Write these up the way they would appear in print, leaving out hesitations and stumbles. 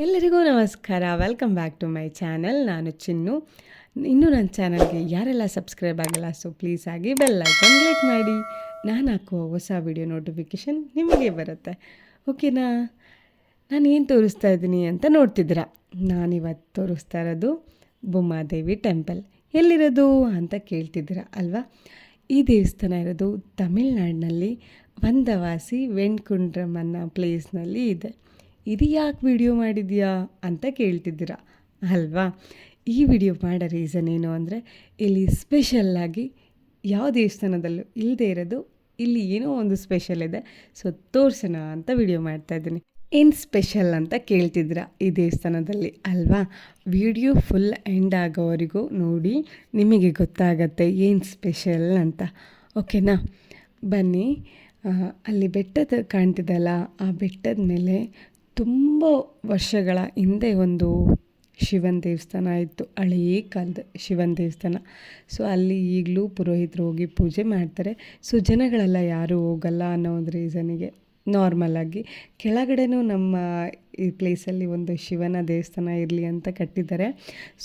ಎಲ್ಲರಿಗೂ ನಮಸ್ಕಾರ. Welcome back to my channel. ನಾನು ಚಿನ್ನು. ಇನ್ನೂ ನನ್ನ ಚಾನಲ್ಗೆ ಯಾರೆಲ್ಲ ಸಬ್ಸ್ಕ್ರೈಬ್ ಆಗಿಲ್ಲ ಪ್ಲೀಸ್ ಆಗಿ ಬೆಲ್ ಐಕಾನ್ ಕ್ಲಿಕ್ ಮಾಡಿ. ನಾನು ಹಾಕುವ ಹೊಸ ವಿಡಿಯೋ ನೋಟಿಫಿಕೇಷನ್ ನಿಮಗೆ ಬರುತ್ತೆ. ಓಕೆನಾ? ನಾನು ಏನು ತೋರಿಸ್ತಾ ಇದ್ದೀನಿ ಅಂತ ನೋಡ್ತಿದ್ದೀರಾ. ನಾನಿವತ್ತು ತೋರಿಸ್ತಾ ಇರೋದು ಬೊಮ್ಮಾದೇವಿ ಟೆಂಪಲ್. ಎಲ್ಲಿರೋದು ಅಂತ ಕೇಳ್ತಿದ್ದೀರಾ ಅಲ್ವಾ? ಈ ದೇವಸ್ಥಾನ ಇರೋದು ತಮಿಳ್ನಾಡಿನಲ್ಲಿ ವಂದವಾಸಿ ವೆಂಕುಂಡ್ರಮ್ ಅನ್ನೋ ಪ್ಲೇಸ್ನಲ್ಲಿ ಇದೆ. ಇದು ಯಾಕೆ ವಿಡಿಯೋ ಮಾಡಿದ್ಯಾ ಅಂತ ಕೇಳ್ತಿದ್ದೀರಾ ಅಲ್ವಾ? ಈ ವಿಡಿಯೋ ಮಾಡೋ ರೀಸನ್ ಏನು ಅಂದರೆ, ಇಲ್ಲಿ ಸ್ಪೆಷಲ್ಲಾಗಿ ಯಾವ ದೇವಸ್ಥಾನದಲ್ಲೂ ಇಲ್ಲದೆ ಇರೋದು ಇಲ್ಲಿ ಏನೋ ಒಂದು ಸ್ಪೆಷಲ್ ಇದೆ. ಸೊ ತೋರಿಸೋಣ ಅಂತ ವಿಡಿಯೋ ಮಾಡ್ತಾಯಿದ್ದೀನಿ. ಏನು ಸ್ಪೆಷಲ್ ಅಂತ ಕೇಳ್ತಿದ್ದೀರಾ ಈ ದೇವಸ್ಥಾನದಲ್ಲಿ ಅಲ್ವಾ? ವಿಡಿಯೋ ಫುಲ್ ಎಂಡ್ ಆಗೋವರೆಗೂ ನೋಡಿ, ನಿಮಗೆ ಗೊತ್ತಾಗತ್ತೆ ಏನು ಸ್ಪೆಷಲ್ ಅಂತ. ಓಕೆನಾ? ಬನ್ನಿ. ಅಲ್ಲಿ ಬೆಟ್ಟದ ಕಾಣ್ತಿದ್ದಲ್ಲ, ಆ ಬೆಟ್ಟದ ಮೇಲೆ ತುಂಬ ವರ್ಷಗಳ ಹಿಂದೆ ಒಂದು ಶಿವನ ದೇವಸ್ಥಾನ ಇತ್ತು. ಹಳೆಯ ಕಾಲದ ಶಿವನ ದೇವಸ್ಥಾನ. ಸೊ ಅಲ್ಲಿ ಈಗಲೂ ಪುರೋಹಿತರು ಹೋಗಿ ಪೂಜೆ ಮಾಡ್ತಾರೆ. ಸೊ ಜನಗಳೆಲ್ಲ ಯಾರೂ ಹೋಗಲ್ಲ ಅನ್ನೋ ಒಂದು ರೀಸನಿಗೆ ನಾರ್ಮಲಾಗಿ ಕೆಳಗಡೆನೂ ನಮ್ಮ ಈ ಪ್ಲೇಸಲ್ಲಿ ಒಂದು ಶಿವನ ದೇವಸ್ಥಾನ ಇರಲಿ ಅಂತ ಕಟ್ಟಿದ್ದಾರೆ.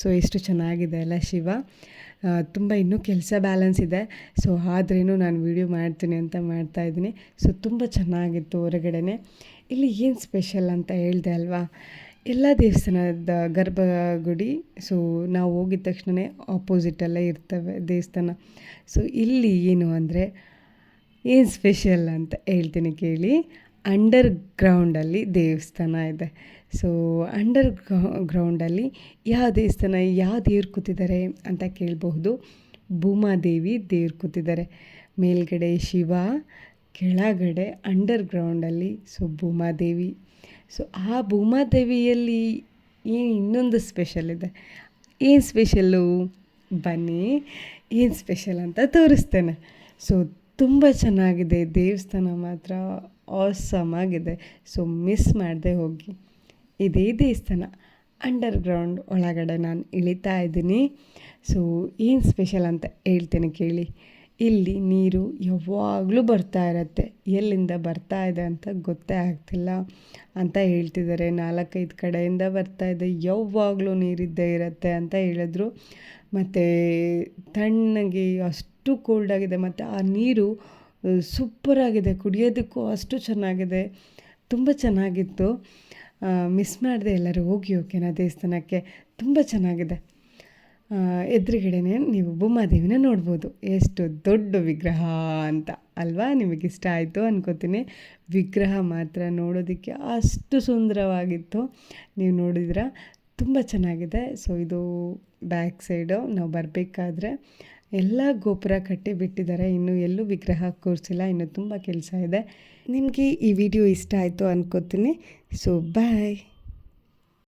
ಸೊ ಎಷ್ಟು ಚೆನ್ನಾಗಿದೆ ಅಲ್ಲ ಶಿವ. ತುಂಬ ಇನ್ನೂ ಕೆಲಸ ಬ್ಯಾಲೆನ್ಸ್ ಇದೆ. ಸೊ ಆದ್ರೇನು ನಾನು ವಿಡಿಯೋ ಮಾಡ್ತೀನಿ ಅಂತ ಮಾಡ್ತಾಯಿದ್ದೀನಿ. ಸೊ ತುಂಬ ಚೆನ್ನಾಗಿತ್ತು ಹೊರಗಡೆನೆ. ಇಲ್ಲಿ ಏನು ಸ್ಪೆಷಲ್ ಅಂತ ಹೇಳಿದೆ ಅಲ್ವಾ? ಎಲ್ಲ ದೇವಸ್ಥಾನದ ಗರ್ಭಗುಡಿ. ಸೊ ನಾವು ಹೋಗಿದ ತಕ್ಷಣವೇ ಆಪೋಸಿಟಲ್ಲೇ ಇರ್ತವೆ ದೇವಸ್ಥಾನ. ಸೊ ಇಲ್ಲಿ ಏನು ಅಂದರೆ ಏನು ಸ್ಪೆಷಲ್ ಅಂತ ಹೇಳ್ತೀನಿ ಕೇಳಿ. ಅಂಡರ್ ಗ್ರೌಂಡಲ್ಲಿ ದೇವಸ್ಥಾನ ಇದೆ. ಸೊ ಅಂಡರ್ ಗ್ರೌಂಡಲ್ಲಿ ಯಾವ ದೇವಸ್ಥಾನ, ಯಾವ ದೇವ್ರು ಕೂತಿದ್ದಾರೆ ಅಂತ ಕೇಳಬಹುದು. ಭೂಮಾದೇವಿ ದೇವ್ರು ಕೂತಿದ್ದಾರೆ. ಮೇಲ್ಗಡೆ ಶಿವ, ಕೆಳಗಡೆ ಅಂಡರ್ ಗ್ರೌಂಡಲ್ಲಿ ಸೊ ಭೂಮಾದೇವಿ. ಸೊ ಆ ಭೂಮಾದೇವಿಯಲ್ಲಿ ಏನು ಇನ್ನೊಂದು ಸ್ಪೆಷಲ್ ಇದೆ. ಏನು ಸ್ಪೆಷಲ್ಲು? ಬನ್ನಿ, ಏನು ಸ್ಪೆಷಲ್ ಅಂತ ತೋರಿಸ್ತೇನೆ. ಸೊ ತುಂಬ ಚೆನ್ನಾಗಿದೆ ದೇವಸ್ಥಾನ, ಮಾತ್ರ ಆಸಮ್ ಆಗಿದೆ. ಸೊ ಮಿಸ್ ಮಾಡದೆ ಹೋಗಿ. ಇದೇ ದೇವಸ್ಥಾನ ಅಂಡರ್ ಗ್ರೌಂಡ್ ಒಳಗಡೆ ನಾನು ಇಳಿತಾ ಇದ್ದೀನಿ. ಸೊ ಏನು ಸ್ಪೆಷಲ್ ಅಂತ ಹೇಳ್ತೇನೆ ಕೇಳಿ. ಇಲ್ಲಿ ನೀರು ಯಾವಾಗಲೂ ಬರ್ತಾ ಇರತ್ತೆ. ಎಲ್ಲಿಂದ ಬರ್ತಾ ಇದೆ ಅಂತ ಗೊತ್ತೇ ಆಗ್ತಿಲ್ಲ ಅಂತ ಹೇಳ್ತಿದ್ದಾರೆ. 4-5 ಕಡೆಯಿಂದ ಬರ್ತಾ ಇದೆ, ಯಾವಾಗಲೂ ನೀರಿದ್ದೇ ಇರುತ್ತೆ ಅಂತ ಹೇಳಿದ್ರು. ಮತ್ತು ತಣ್ಣಗೆ ಅಷ್ಟು ಕೋಲ್ಡಾಗಿದೆ. ಮತ್ತು ಆ ನೀರು ಸೂಪರಾಗಿದೆ, ಕುಡಿಯೋದಕ್ಕೂ ಅಷ್ಟು ಚೆನ್ನಾಗಿದೆ. ತುಂಬ ಚೆನ್ನಾಗಿತ್ತು. ಮಿಸ್ ಮಾಡಿದೆ, ಎಲ್ಲರೂ ಹೋಗಿ ಓಕೆನಾ ದೇವಸ್ಥಾನಕ್ಕೆ. ತುಂಬ ಚೆನ್ನಾಗಿದೆ. ಎದುರುಗಡೆನೇ ನೀವು ಭೂಮಾದೇವಿನ ನೋಡ್ಬೋದು. ಎಷ್ಟು ದೊಡ್ಡ ವಿಗ್ರಹ ಅಂತ ಅಲ್ವಾ? ನಿಮಗಿಷ್ಟ ಆಯಿತು ಅನ್ಕೋತೀನಿ. ವಿಗ್ರಹ ಮಾತ್ರ ನೋಡೋದಕ್ಕೆ ಅಷ್ಟು ಸುಂದರವಾಗಿತ್ತು. ನೀವು ನೋಡಿದ್ರ ತುಂಬ ಚೆನ್ನಾಗಿದೆ. ಸೊ ಇದು ಬ್ಯಾಕ್ ಸೈಡು ನಾವು ಬರಬೇಕಾದ್ರೆ ಎಲ್ಲ ಗೋಪುರ ಕಟ್ಟಿ ಬಿಟ್ಟಿದ್ದಾರೆ. ಇನ್ನೂ ಎಲ್ಲೂ ವಿಗ್ರಹ ಕೂರಿಸಿಲ್ಲ. ಇನ್ನೂ ತುಂಬ ಕೆಲಸ ಇದೆ. ನಿಮಗೆ ಈ ವಿಡಿಯೋ ಇಷ್ಟ ಆಯಿತು ಅನ್ಕೋತೀನಿ. ಸೊ ಬಾಯ್.